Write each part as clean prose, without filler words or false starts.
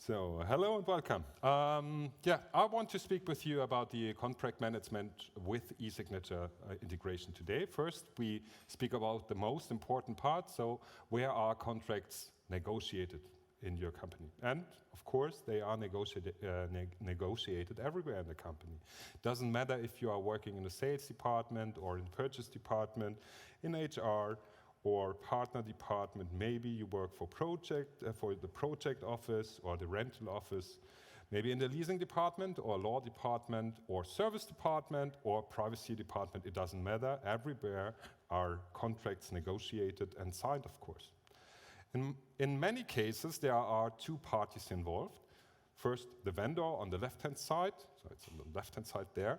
So, hello and welcome. I want to speak with you about the contract management with esignature integration today. First, we speak about the most important part, so where are contracts negotiated in your company? And, of course, they are negotiated everywhere in the company. Doesn't matter if you are working in the sales department or in the purchase department, in HR, or partner department. Maybe you work for the project office or the rental office, maybe in the leasing department or law department or service department or privacy department. It doesn't matter. Everywhere are contracts negotiated and signed, of course. In many cases, there are two parties involved. First, the vendor on the left-hand side, so it's on the left-hand side there.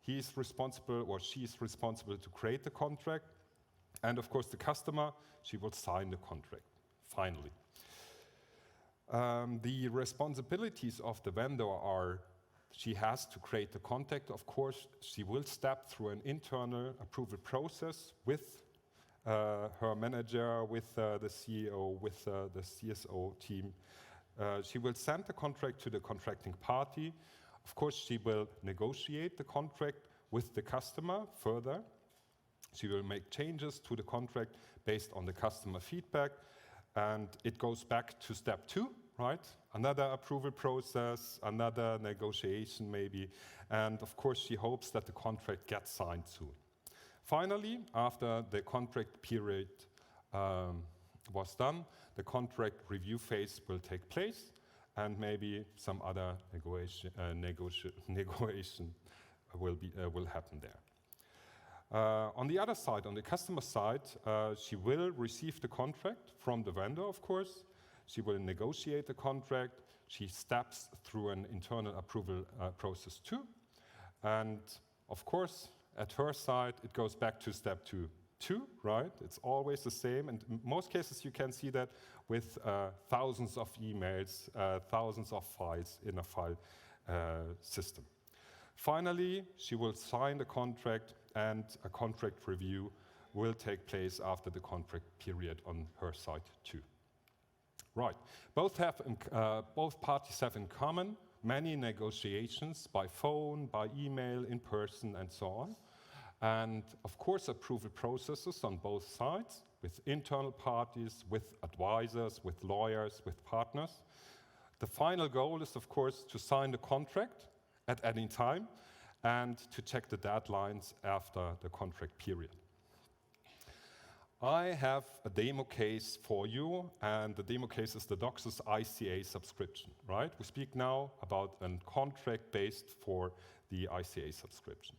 He is responsible or she is responsible to create the contract. And of course, the customer, she will sign the contract, finally. The responsibilities of the vendor are, she has to create the contract. Of course, she will step through an internal approval process with her manager, with the CEO, with the CSO team. She will send the contract to the contracting party. Of course, she will negotiate the contract with the customer further. She will make changes to the contract based on the customer feedback, and it goes back to step 2, right? Another approval process, another negotiation maybe, and of course she hopes that the contract gets signed soon. Finally, after the contract period was done, the contract review phase will take place, and maybe some other negotiation will happen there. On the other side, on the customer side, she will receive the contract from the vendor, of course. She will negotiate the contract. She steps through an internal approval process too. And of course, at her side, it goes back to step 2, right? It's always the same. And in most cases, you can see that with thousands of emails, thousands of files in a file system. Finally, she will sign the contract, and a contract review will take place after the contract period on her side too. Right. Both parties have in common many negotiations by phone, by email, in person, and so on. And of course, approval processes on both sides with internal parties, with advisors, with lawyers, with partners. The final goal is, of course, to sign the contract at any time, and to check the deadlines after the contract period. I have a demo case for you, and the demo case is the DOCSIS ICA subscription, right? We speak now about a contract based for the ICA subscription.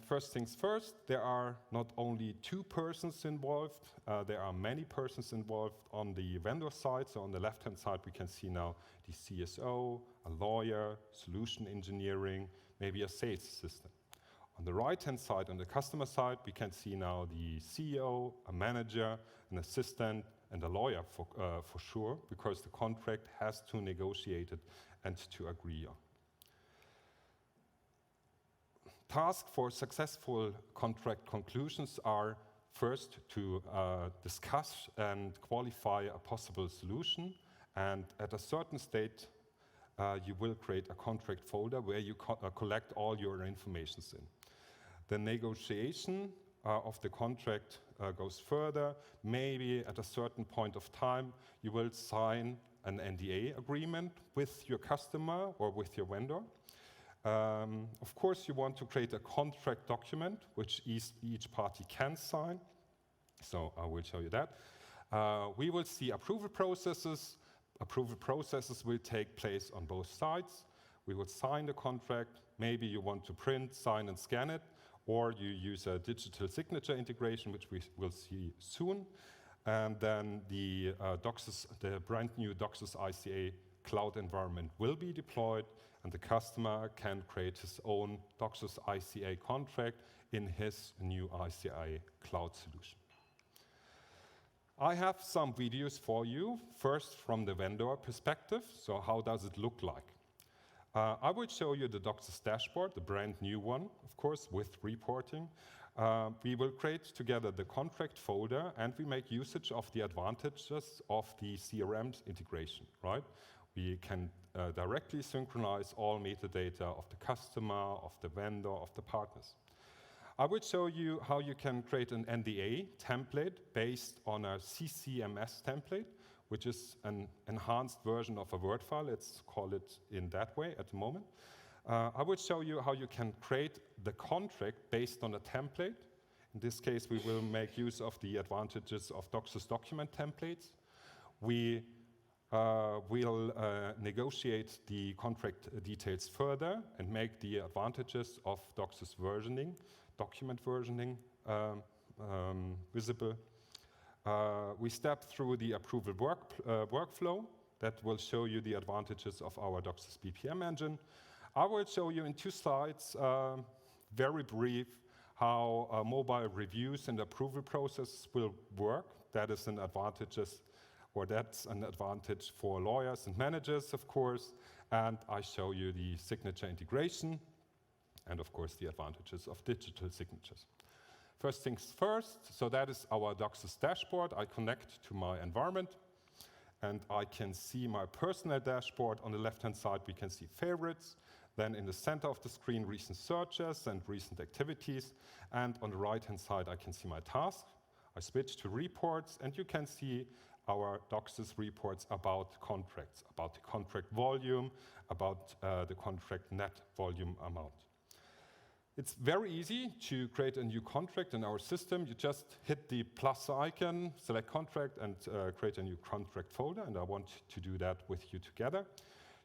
First things first, there are not only 2 persons involved, there are many persons involved on the vendor side. So on the left-hand side, we can see now the CSO, a lawyer, solution engineering, maybe a sales assistant. On the right-hand side, on the customer side, we can see now the CEO, a manager, an assistant, and a lawyer for sure, because the contract has to negotiate it and to agree on. Tasks for successful contract conclusions are first to discuss and qualify a possible solution, and at a certain state, you will create a contract folder where you collect all your information in. The negotiation of the contract goes further. Maybe at a certain point of time, you will sign an NDA agreement with your customer or with your vendor. Of course, you want to create a contract document which each party can sign. So I will show you that. We will see approval processes. Approval processes will take place on both sides. We will sign the contract. Maybe you want to print, sign, and scan it, or you use a digital signature integration, which we will see soon. And then the brand new DOCSIS ICA cloud environment will be deployed, and the customer can create his own DOCSIS ICA contract in his new ICA cloud solution. I have some videos for you, first from the vendor perspective. So how does it look like? I will show you the DOCSIS dashboard, the brand new one, of course, with reporting. we will create together the contract folder, and we make usage of the advantages of the CRM integration, right? We can directly synchronize all metadata of the customer, of the vendor, of the partners. I will show you how you can create an NDA template based on a CCMS template, which is an enhanced version of a Word file. Let's call it in that way at the moment. I will show you how you can create the contract based on a template. In this case, we will make use of the advantages of Doxus document templates. We will negotiate the contract details further and make the advantages of Doxus versioning, document versioning, visible. We step through the approval workflow that will show you the advantages of our Doxus BPM engine. I will show you in 2 slides, very brief, how mobile reviews and approval process will work. That is an advantage for lawyers and managers, of course. And I show you the signature integration and, of course, the advantages of digital signatures. First things first, so that is our Doxus dashboard. I connect to my environment, and I can see my personal dashboard. On the left-hand side, we can see favorites. Then in the center of the screen, recent searches and recent activities. And on the right-hand side, I can see my task. I switch to reports, and you can see our Doxus reports about contracts, about the contract volume, about the contract net volume amount. It's very easy to create a new contract in our system. You just hit the plus icon, select contract, and create a new contract folder. And I want to do that with you together.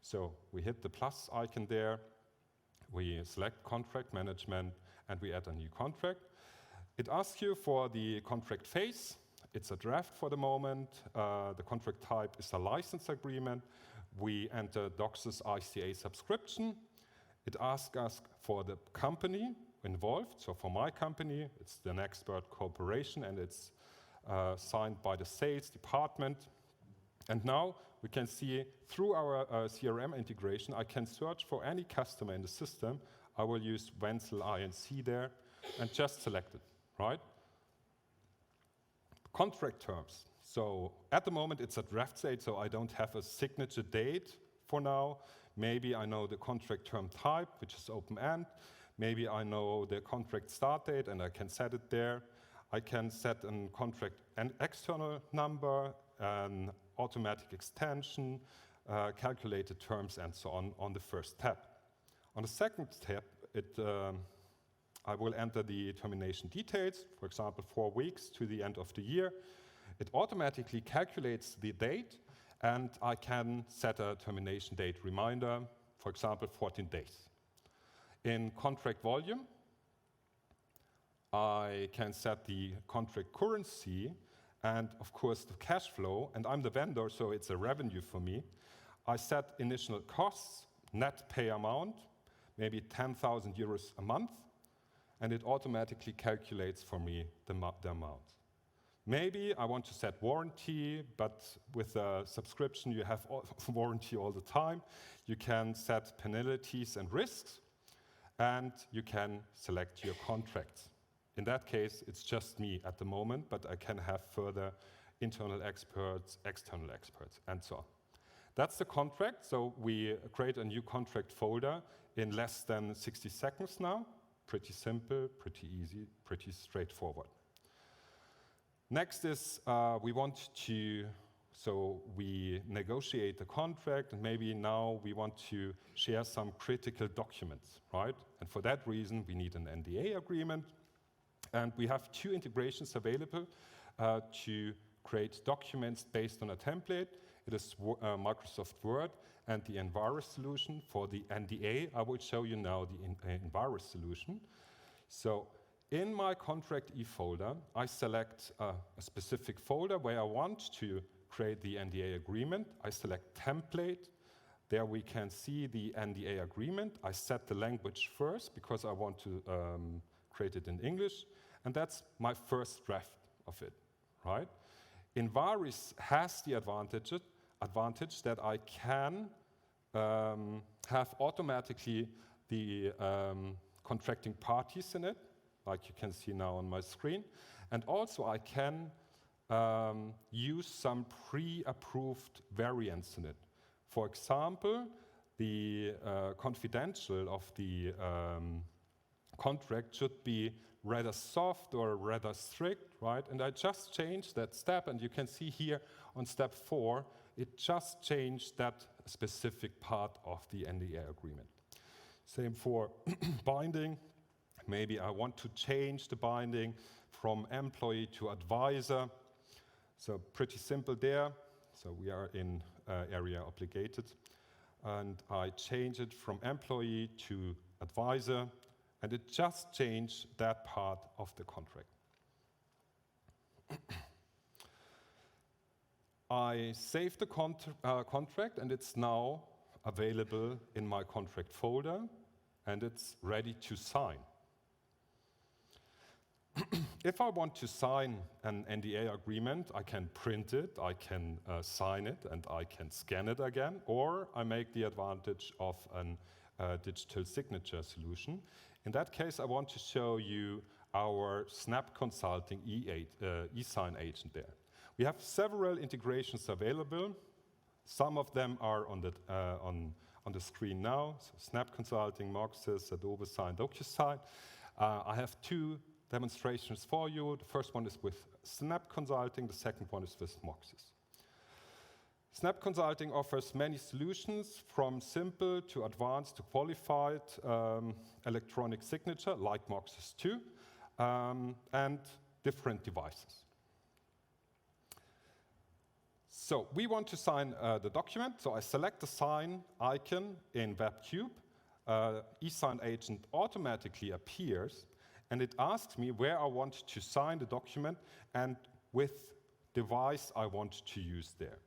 So we hit the plus icon there, we select contract management, and we add a new contract. It asks you for the contract phase. It's a draft for the moment. The contract type is a license agreement. We enter Doxus ICA subscription. It asks us for the company involved. So for my company, it's the Nexpert Corporation, and it's signed by the sales department. And now we can see through our CRM integration, I can search for any customer in the system. I will use Wenzel INC there and just select it, right? Contract terms. So at the moment, it's a draft state, so I don't have a signature date for now. Maybe I know the contract term type, which is open-end. Maybe I know the contract start date, and I can set it there. I can set a contract and external number, an automatic extension, calculated terms, and so on the first tab. On the second tab, I will enter the termination details, for example, 4 weeks to the end of the year. It automatically calculates the date, and I can set a termination date reminder, for example, 14 days. In contract volume, I can set the contract currency and, of course, the cash flow, and I'm the vendor, so it's a revenue for me. I set initial costs, net pay amount, maybe 10,000 euros a month, and it automatically calculates for me the amount. Maybe I want to set warranty, but with a subscription, you have warranty all the time. You can set penalties and risks, and you can select your contracts. In that case, it's just me at the moment, but I can have further internal experts, external experts, and so on. That's the contract, so we create a new contract folder in less than 60 seconds now. Pretty simple, pretty easy, pretty straightforward. Next is we negotiate the contract, and maybe now we want to share some critical documents, right? And for that reason, we need an NDA agreement. And we have 2 integrations available to create documents based on a template. It is Microsoft Word and the Envirus solution. For the NDA, I will show you now the Envirus solution. So in my contract e-folder, I select a specific folder where I want to create the NDA agreement. I select template. There we can see the NDA agreement. I set the language first because I want to create it in English. And that's my first draft of it, right? Envirus has the advantage that I can have automatically the contracting parties in it. like you can see now on my screen. And also I can use some pre-approved variants in it. For example, the confidential of the contract should be rather soft or rather strict, right? And I just changed that step, and you can see here on step 4, it just changed that specific part of the NDA agreement. Same for binding. Maybe I want to change the binding from employee to advisor. So pretty simple there. So we are in area obligated. And I change it from employee to advisor, and it just changed that part of the contract. I saved the contract, and it's now available in my contract folder, and it's ready to sign. If I want to sign an NDA agreement, I can print it, I can sign it, and I can scan it again, or I make the advantage of a digital signature solution. In that case, I want to show you our Snap Consulting e-sign agent there. We have several integrations available. Some of them are on the screen now. So Snap Consulting, Moxys, Adobe Sign, DocuSign. I have 2 demonstrations for you. The first one is with Snap Consulting, the second one is with Moxys. Snap Consulting offers many solutions, from simple to advanced to qualified electronic signature, like Moxys 2, and different devices. So we want to sign the document, so I select the sign icon in WebCube. eSign agent automatically appears, and it asks me where I want to sign the document and with device I want to use there.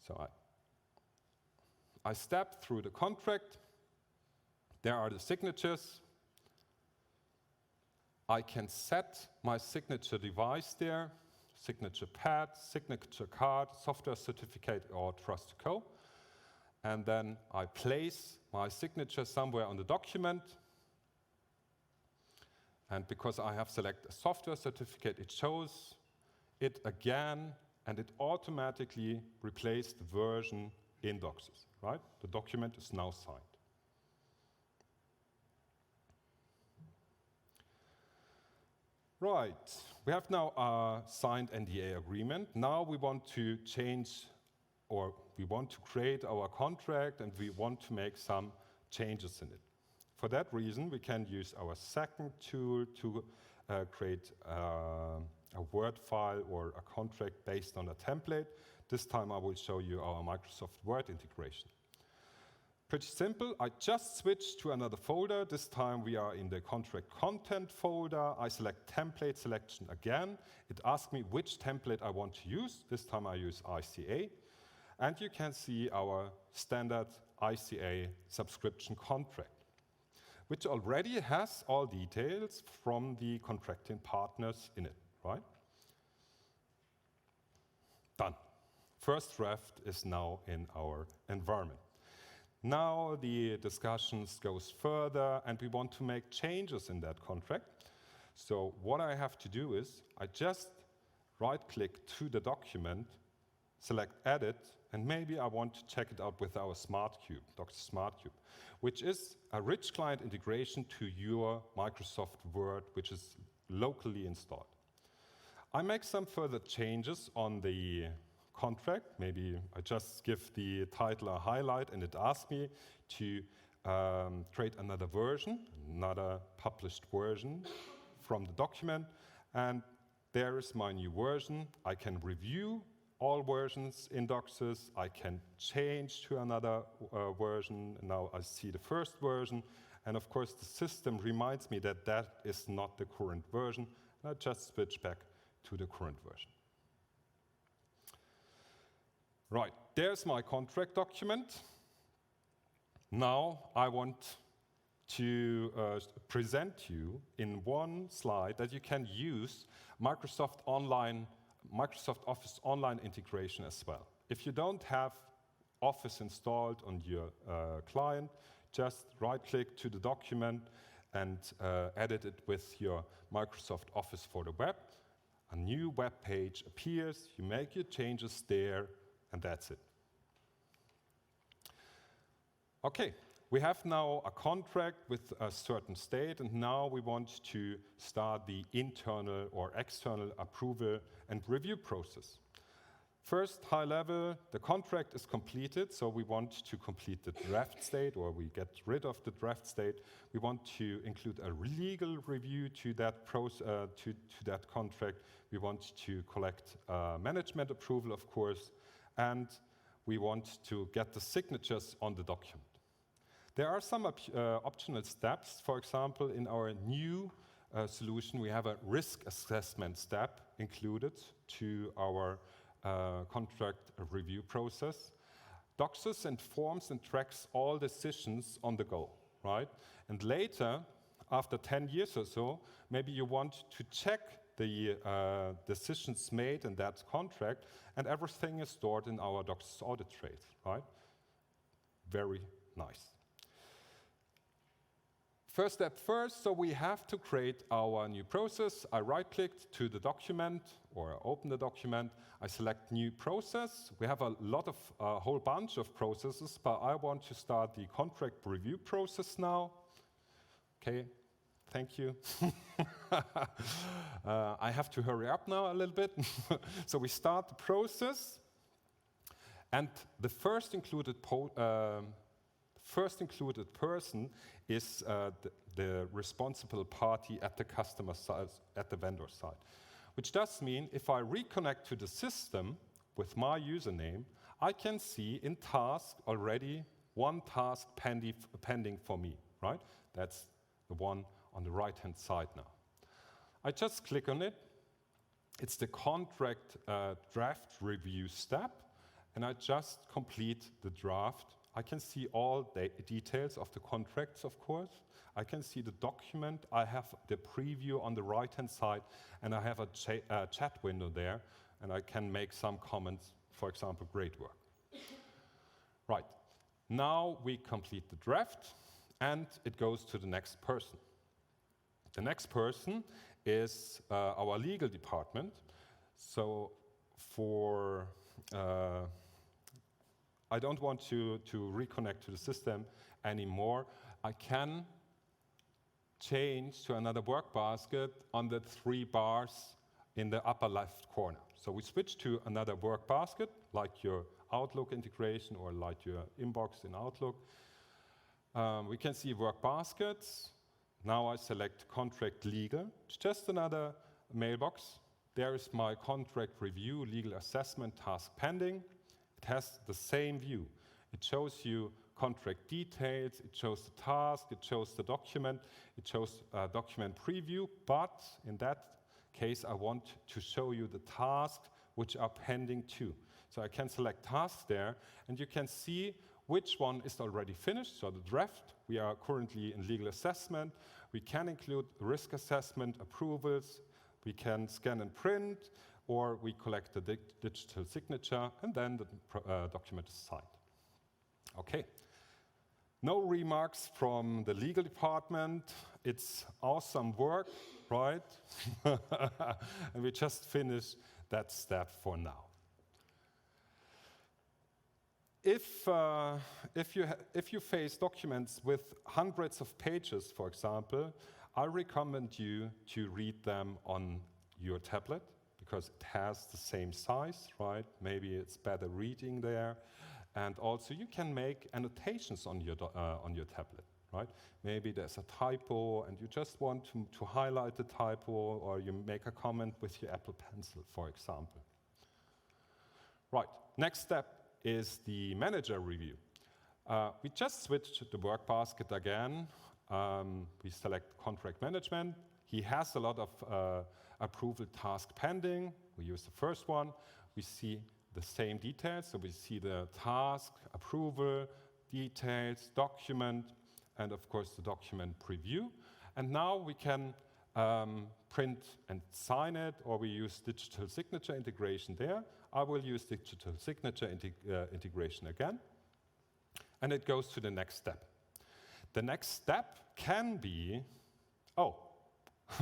So I step through the contract. There are the signatures. I can set my signature device there, signature pad, signature card, software certificate, or Trust Co. And then I place my signature somewhere on the document. And because I have selected a software certificate, it shows it again, and it automatically replaced the version in Docsys, right? The document is now signed. Right, we have now a signed NDA agreement. Now we want to change, or we want to create our contract, and we want to make some changes in it. For that reason, we can use our second tool to create a Word file or a contract based on a template. This time I will show you our Microsoft Word integration. Pretty simple. I just switched to another folder. This time we are in the contract content folder. I select template selection again. It asks me which template I want to use. This time I use ICA. And you can see our standard ICA subscription contract, which already has all details from the contracting partners in it, right? Done. First draft is now in our environment. Now the discussions goes further, and we want to make changes in that contract. So what I have to do is I just right-click to the document, select Edit, and maybe I want to check it out with our SmartCube, Docsys SmartCube, which is a rich client integration to your Microsoft Word, which is locally installed. I make some further changes on the contract. Maybe I just give the title a highlight, and it asks me to create another version, another published version from the document. And there is my new version. I can review all versions in Docsys. I can change to another version. Now I see the first version. And of course, the system reminds me that that is not the current version. I just switch back to the current version. Right, there's my contract document. Now I want to present you in one slide that you can use Microsoft Office Online integration as well. If you don't have Office installed on your client, just right-click to the document and edit it with your Microsoft Office for the web. A new web page appears, you make your changes there, and that's it. Okay, we have now a contract with a certain state, and now we want to start the internal or external approval and review process. First, high level, the contract is completed, so we want to complete the draft state, or we get rid of the draft state. We want to include a legal review to that to that contract. We want to collect management approval, of course, and we want to get the signatures on the document. There are some optional steps. For example, in our new solution, we have a risk assessment step included to our contract review process. Doxes and forms and tracks all decisions on the go, right? And later, after 10 years or so, maybe you want to check the decisions made in that contract, and everything is stored in our Doxes audit trail, right? Very nice. First step first, so we have to create our new process. I right-clicked to the document, or open the document. I select new process. We have a whole bunch of processes, but I want to start the contract review process now. Okay, thank you. I have to hurry up now a little bit. So we start the process, and the first included person is the responsible party at the customer side, at the vendor side. Which does mean if I reconnect to the system with my username, I can see in task already one task pending for me, right? That's the one on the right-hand side now. I just click on it. It's the contract draft review step, and I just complete the draft. I can see all the details of the contracts, of course. I can see the document. I have the preview on the right-hand side, and I have a chat window there, and I can make some comments, for example, great work. Right, now we complete the draft, and it goes to the next person. The next person is our legal department. So I don't want to reconnect to the system anymore. I can change to another work basket on the 3 bars in the upper left corner. So we switch to another work basket, like your Outlook integration or like your inbox in Outlook. We can see work baskets. Now I select contract legal. It's just another mailbox. There is my contract review, legal assessment, task pending. It has the same view. It shows you contract details, it shows the task, it shows the document, it shows document preview, but in that case I want to show you the tasks which are pending too. So I can select tasks there, and you can see which one is already finished. So the draft, we are currently in legal assessment. We can include risk assessment approvals, we can scan and print, or we collect the digital signature, and then the document is signed. Okay. No remarks from the legal department. It's awesome work, right? And we just finished that step for now. If you face documents with hundreds of pages, for example, I recommend you to read them on your tablet, because it has the same size, right? Maybe it's better reading there. And also you can make annotations on your tablet, right? Maybe there's a typo and you just want to highlight the typo, or you make a comment with your Apple Pencil, for example. Right, next step is the manager review. We just switched the work basket again. We select contract management. He has a lot of approval task pending. We use the first one. We see the same details. So we see the task, approval, details, document, and of course the document preview. And now we can print and sign it, or we use digital signature integration there. I will use digital signature integration again. And it goes to the next step. The next step can be Oh,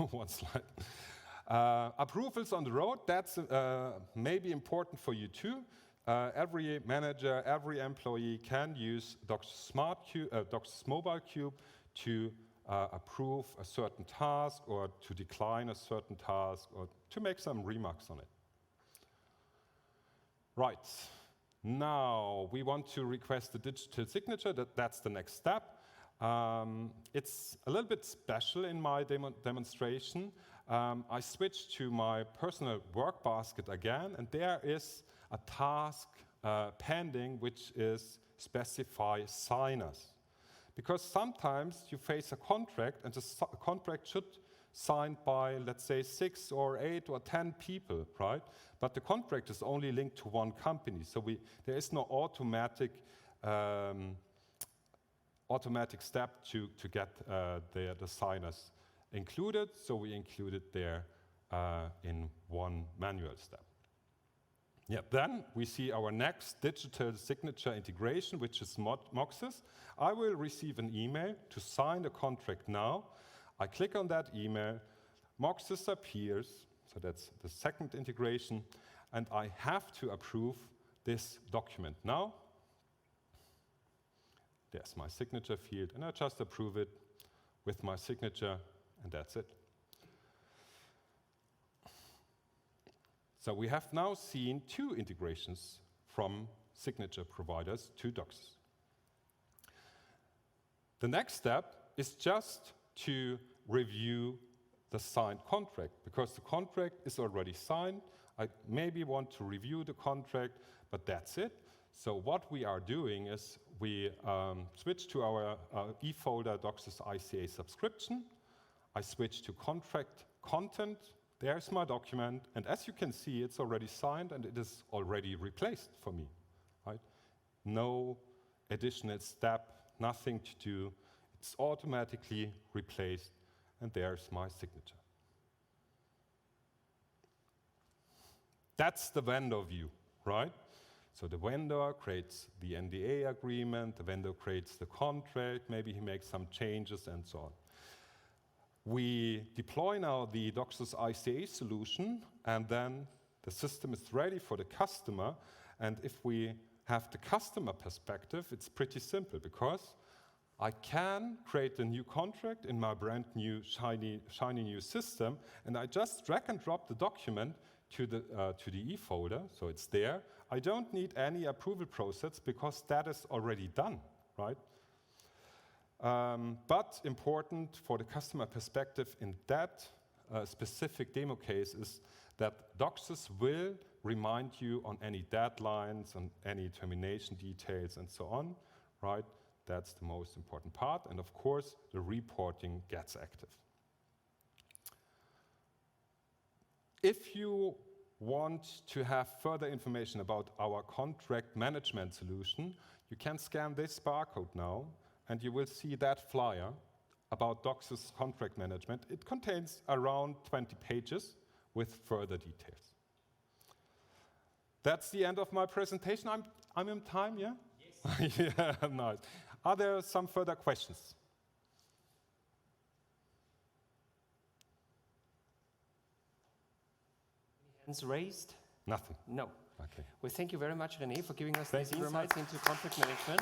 one slide. Approvals on the road, that's maybe important for you too. Every manager, every employee can use DOCSIS Mobile Cube to approve a certain task or to decline a certain task or to make some remarks on it. Right, now we want to request a digital signature. That's the next step. It's a little bit special in my demonstration. I switched to my personal work basket again, and there is a task pending which is specify signers. Because sometimes you face a contract, and the contract should signed by, let's say, 6 or 8 or 10 people, right? But the contract is only linked to one company, so there is no automatic step to get the signers included, so we included there in one manual step. Yeah, then we see our next digital signature integration, which is Moxis. I will receive an email to sign the contract now. I click on that email, Moxis appears, so that's the second integration, and I have to approve this document now. There's my signature field, and I just approve it with my signature, and that's it. So we have now seen 2 integrations from signature providers to DOCSIS. The next step is just to review the signed contract, because the contract is already signed. I maybe want to review the contract, but that's it. So what we are doing is we switch to our e-folder DOCSIS ICA subscription. I switch to contract content. There's my document, and as you can see, it's already signed and it is already replaced for me, right? No additional step, nothing to do. It's automatically replaced, and there's my signature. That's the vendor view, right? So the vendor creates the NDA agreement, the vendor creates the contract, maybe he makes some changes and so on. We deploy now the DOCSIS ICA solution, and then the system is ready for the customer. And if we have the customer perspective, it's pretty simple, because I can create a new contract in my brand new shiny new system, and I just drag and drop the document to the e-folder, so it's there. I don't need any approval process because that is already done, right? But important for the customer perspective in that specific demo case is that DOCSIS will remind you on any deadlines, on any termination details, and so on, right? That's the most important part, and of course, the reporting gets active. If you want to have further information about our contract management solution, you can scan this barcode now, and you will see that flyer about DOCSIS contract management. It contains around 20 pages with further details. That's the end of my presentation. I'm in time, yeah? Yes. Yeah, nice. Are there some further questions? Hands raised? Nothing. No. Okay. Well, thank you very much, René, for giving us Thank these insights into contract management.